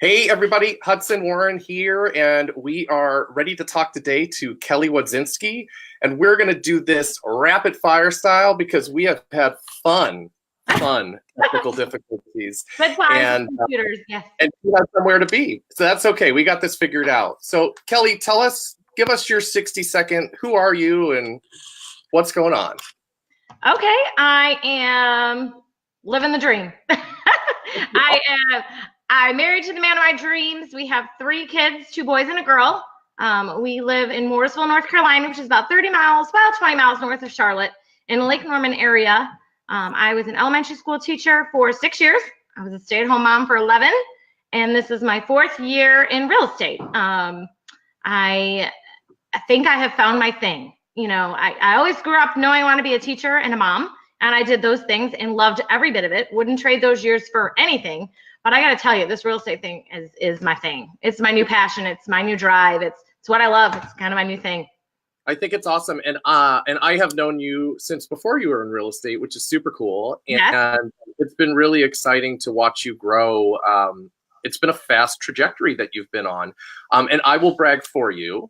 Hey everybody, Hudson Warren here, and we are ready to talk today to Kelly Wodzinski, and we're going to do this rapid fire style because we have had fun technical difficulties, Good times, computers, yes. And we have somewhere to be, so that's okay. We got this figured out. So Kelly, give us your 60-second. Who are you, and what's going on? Okay, I am living the dream. I'm married to the man of my dreams. We have 3 kids, 2 boys and a girl. We live in Mooresville, North Carolina, which is about 30 miles, about 20 miles north of Charlotte in the Lake Norman area. I was an elementary school teacher for 6 years. I was a stay-at-home mom for 11, and this is my 4th year in real estate. I think I have found my thing. You know, I always grew up knowing I want to be a teacher and a mom, and I did those things and loved every bit of it. Wouldn't trade those years for anything. But I got to tell you, this real estate thing is my thing. It's my new passion. It's my new drive. It's what I love. It's kind of my new thing. I think it's awesome. And I have known you since before you were in real estate, which is super cool. And, yes. and it's been really exciting to watch you grow. It's been a fast trajectory that you've been on. And I will brag for you.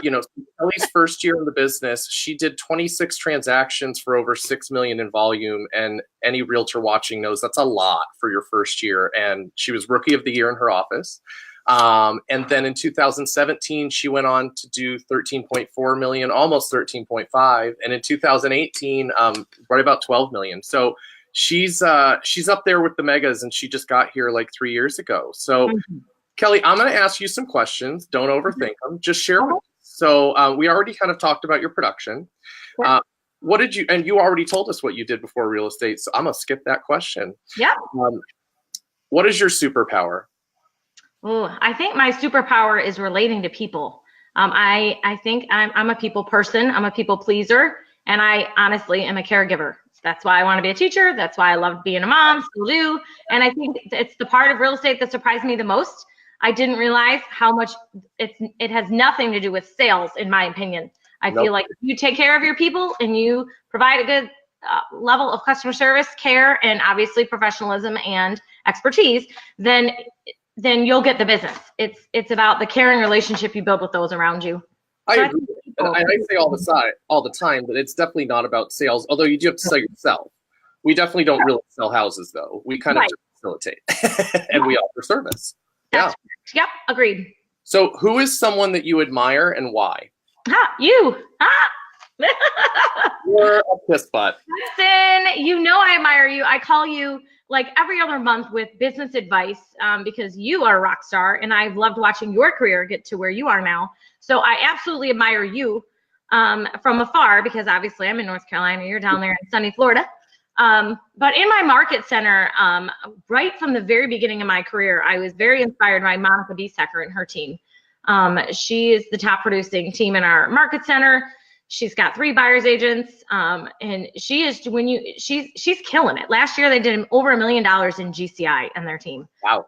You know, Kelly's first year in the business, she did 26 transactions for over 6 million in volume. And any realtor watching knows that's a lot for your first year. And she was Rookie of the Year in her office. And then in 2017, she went on to do 13.4 million, almost 13.5. And in 2018, right about 12 million. So she's up there with the megas, and she just got here like 3 years ago. So Kelly, I'm going to ask you some questions. Don't overthink them. Just share with us. So we already kind of talked about your production. What did you, and you already told us what you did before real estate. So I'm going to skip that question. Yeah. What is your superpower? Oh, I think my superpower is relating to people. I think I'm a people person. I'm a people pleaser. And I honestly am a caregiver. That's why I want to be a teacher. That's why I love being a mom, still do. And I think it's the part of real estate that surprised me the most. I didn't realize how much it has nothing to do with sales, in my opinion. I feel like if you take care of your people and you provide a good level of customer service, care, and obviously professionalism and expertise, then you'll get the business. It's about the caring relationship you build with those around you. I agree. And I say all the time that it's definitely not about sales, although you do have to sell yourself. We definitely don't really sell houses, though. We kind of just facilitate, and we offer service. That's correct. Yep, agreed. So who is someone that you admire and why? You. You're a piss butt. Listen, you know I admire you. I call you like every other month with business advice because you are a rock star, and I've loved watching your career get to where you are now. So I absolutely admire you from afar because obviously I'm in North Carolina, you're down there in sunny Florida. But in my market center, right from the very beginning of my career, I was very inspired by Monica Biesecker and her team. She is the top producing team in our market center. She's got 3 buyer's agents, and she's killing it. Last year they did over $1 million in GCI on their team. Wow.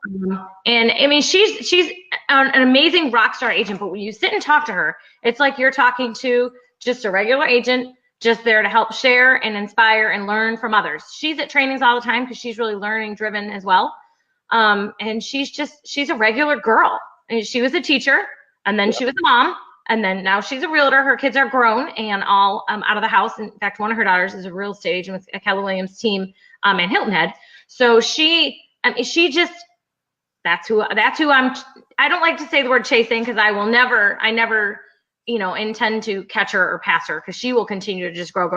And I mean, she's an amazing rock star agent, but when you sit and talk to her, it's like you're talking to just a regular agent, just there to help share and inspire and learn from others. She's at trainings all the time because she's really learning driven as well. And she's a regular girl. And she was a teacher, and then she was a mom. And then now she's a realtor. Her kids are grown and all out of the house. In fact, one of her daughters is a real estate agent with a Keller Williams team in Hilton Head. So she just, that's who I don't like to say the word chasing because I never, intend to catch her or pass her because she will continue to just grow.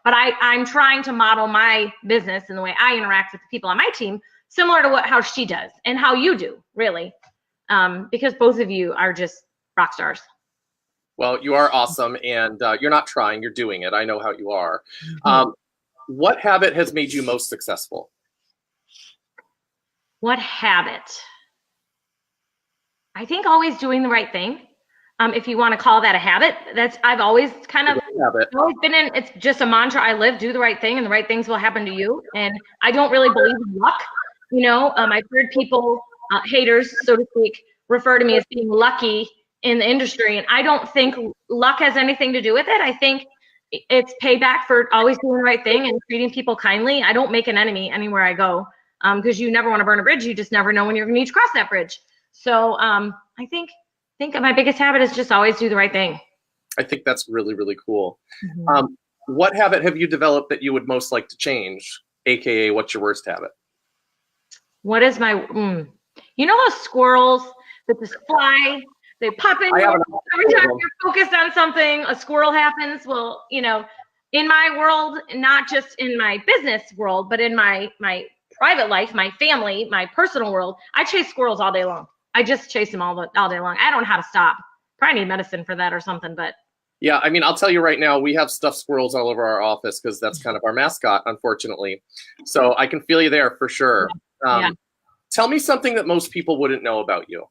But I'm trying to model my business and the way I interact with the people on my team similar to how she does and how you do, really, because both of you are just rock stars. Well, you are awesome, and you're not trying, you're doing it. I know how you are. What habit has made you most successful? What habit? I think always doing the right thing. If you want to call that a habit, I've always kind of always been in, it's just a mantra I live, do the right thing and the right things will happen to you. And I don't really believe in luck. I've heard people, haters, so to speak, refer to me as being lucky in the industry. And I don't think luck has anything to do with it. I think it's payback for always doing the right thing and treating people kindly. I don't make an enemy anywhere I go. because you never want to burn a bridge. You just never know when you're going to need to cross that bridge. So I think my biggest habit is just always do the right thing. I think that's really, really cool. Mm-hmm. What habit have you developed that you would most like to change? AKA, what's your worst habit? What is my, you know those squirrels that just fly? They pop in. Every time you're focused on something, a squirrel happens. Well, you know, in my world, not just in my business world, but in my private life, my family, my personal world, I chase squirrels all day long. I just chase them all day long. I don't know how to stop. Probably need medicine for that or something, but. Yeah, I mean, I'll tell you right now, we have stuffed squirrels all over our office because that's kind of our mascot, unfortunately. So I can feel you there for sure. Yeah. Tell me something that most people wouldn't know about you.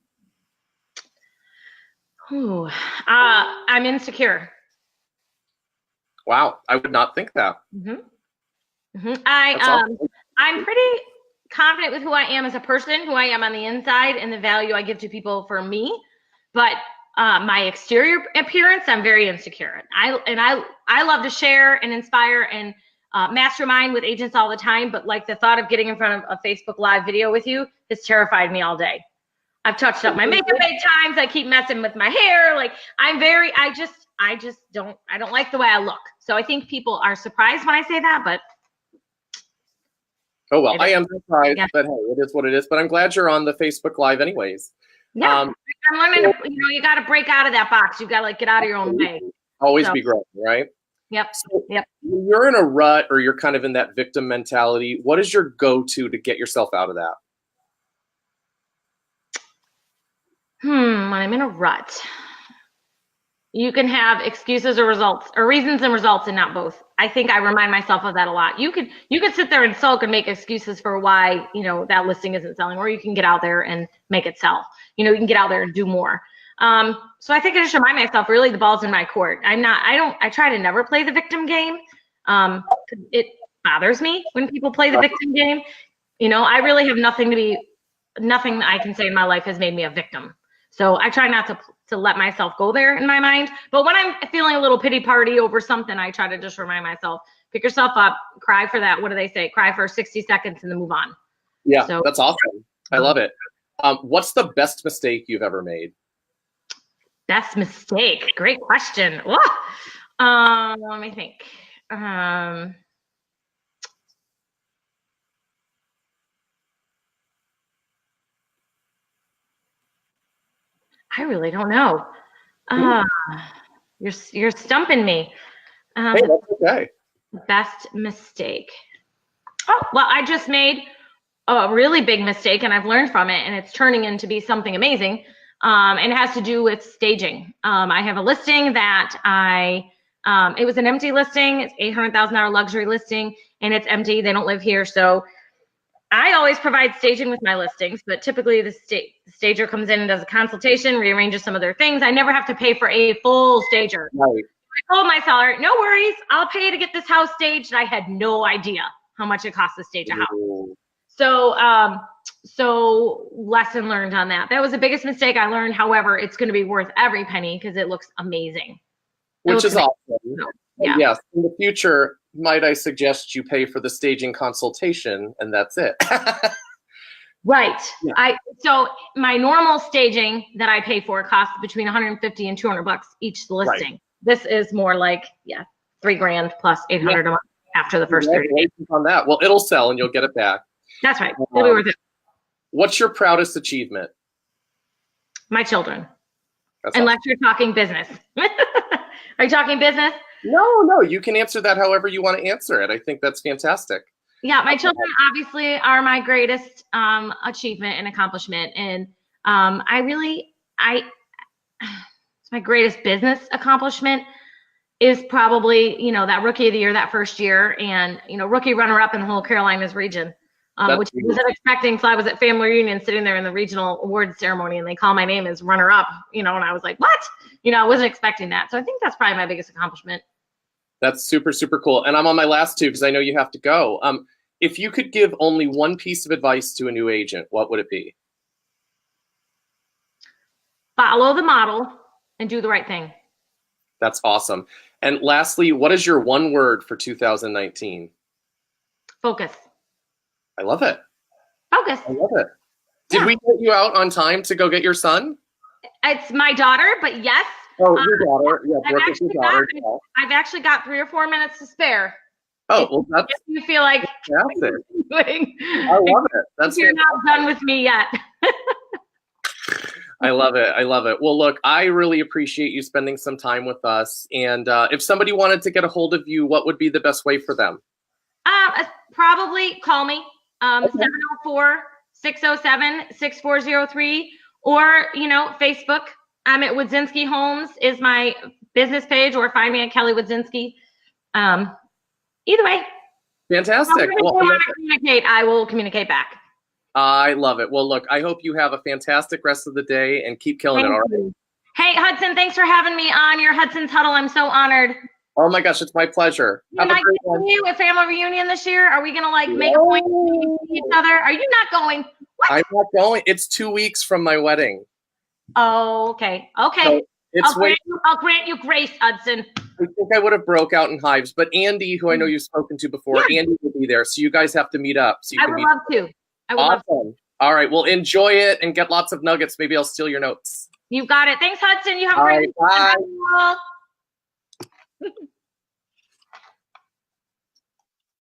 Ooh, I'm insecure. Wow, I would not think that. Mm-hmm. Mm-hmm. I'm pretty confident with who I am as a person, who I am on the inside, and the value I give to people for me. But my exterior appearance, I'm very insecure. I love to share and inspire and mastermind with agents all the time. But like the thought of getting in front of a Facebook Live video with you has terrified me all day. I've touched up my makeup 8 times. I keep messing with my hair. Like I just don't like the way I look. So I think people are surprised when I say that, but. Oh, well, I am surprised, but hey, it is what it is. But I'm glad you're on the Facebook Live anyways. Yeah, I'm learning to, you got to break out of that box. You got to like get out of your own way. Always be growing, right? Yep. So when you're in a rut or you're kind of in that victim mentality, what is your go-to to get yourself out of that? When I'm in a rut, you can have excuses or results, or reasons and results, and not both. I think I remind myself of that a lot. You could sit there and sulk and make excuses for why, that listing isn't selling, or you can get out there and make it sell. You can get out there and do more. So I think I just remind myself, really, the ball's in my court. I try to never play the victim game. It bothers me when people play the victim game. I really have nothing I can say in my life has made me a victim. So I try not to let myself go there in my mind. But when I'm feeling a little pity party over something, I try to just remind myself, pick yourself up, cry for that. What do they say? Cry for 60 seconds and then move on. Yeah, so, that's awesome. I love it. What's the best mistake you've ever made? Best mistake? Great question. Let me think. I really don't know. You're stumping me. Hey, that's okay. Best mistake. Oh, well, I just made a really big mistake and I've learned from it, and it's turning into be something amazing. And it has to do with staging. I have a listing that it was an empty listing. It's $800,000 luxury listing, and it's empty. They don't live here. So I always provide staging with my listings, but typically the stager comes in and does a consultation, rearranges some of their things. I never have to pay for a full stager. Right. I told my seller, no worries, I'll pay to get this house staged. I had no idea how much it costs to stage a house. Ooh. So lesson learned on that. That was the biggest mistake I learned. However, it's going to be worth every penny because it looks amazing. Which is awesome. Yeah. Yes. In the future, might I suggest you pay for the staging consultation, and that's it. Right. Yeah. So my normal staging that I pay for costs between $150 and $200 each listing. Right. This is more like $3,000 plus $800 a month after the first 30 days. On that, well, it'll sell and you'll get it back. That's right. It'll be worth it. What's your proudest achievement? My children. That's Unless you're talking business. Are you talking business? No, you can answer that however you want to answer it. I think that's fantastic. Yeah, my children obviously are my greatest achievement and accomplishment. And it's my greatest business accomplishment is probably, that rookie of the year, that first year, and, rookie runner-up in the whole Carolinas region, which I wasn't expecting. So I was at family reunion sitting there in the regional awards ceremony, and they call my name as runner-up, and I was like, what? I wasn't expecting that. So I think that's probably my biggest accomplishment. That's super, super cool. And I'm on my last two because I know you have to go. If you could give only one piece of advice to a new agent, what would it be? Follow the model and do the right thing. That's awesome. And lastly, what is your one word for 2019? Focus. I love it. Focus. I love it. Did we get you out on time to go get your son? It's my daughter, but yes. Oh, your daughter. Yeah, Brooke is your daughter. I've actually got 3 or 4 minutes to spare. Oh, well, that's if you feel like fantastic. I love it. That's you're not done with me yet. I love it. I love it. Well, look, I really appreciate you spending some time with us. And if somebody wanted to get a hold of you, what would be the best way for them? Probably call me, 704-607-6403, or, Facebook. I'm at Wodzinski Homes is my business page, or find me at Kelly Wodzinski. Either way. Fantastic. I will communicate back. I love it. Well, look, I hope you have a fantastic rest of the day and keep killing it. All right. Hey, Hudson, thanks for having me on your Hudson's Huddle. I'm so honored. Oh my gosh, it's my pleasure. Have a great one. You a family reunion this year? Are we gonna make a point to each other? Are you not going? What? I'm not going. It's 2 weeks from my wedding. Oh, okay. Okay. So I'll grant you grace, Hudson. I think I would have broke out in hives, but Andy, who I know you've spoken to before, Andy will be there. So you guys have to meet up. So I would love to. Awesome. All right. Well, enjoy it and get lots of nuggets. Maybe I'll steal your notes. You got it. Thanks, Hudson. You have a great day. Bye. Bye.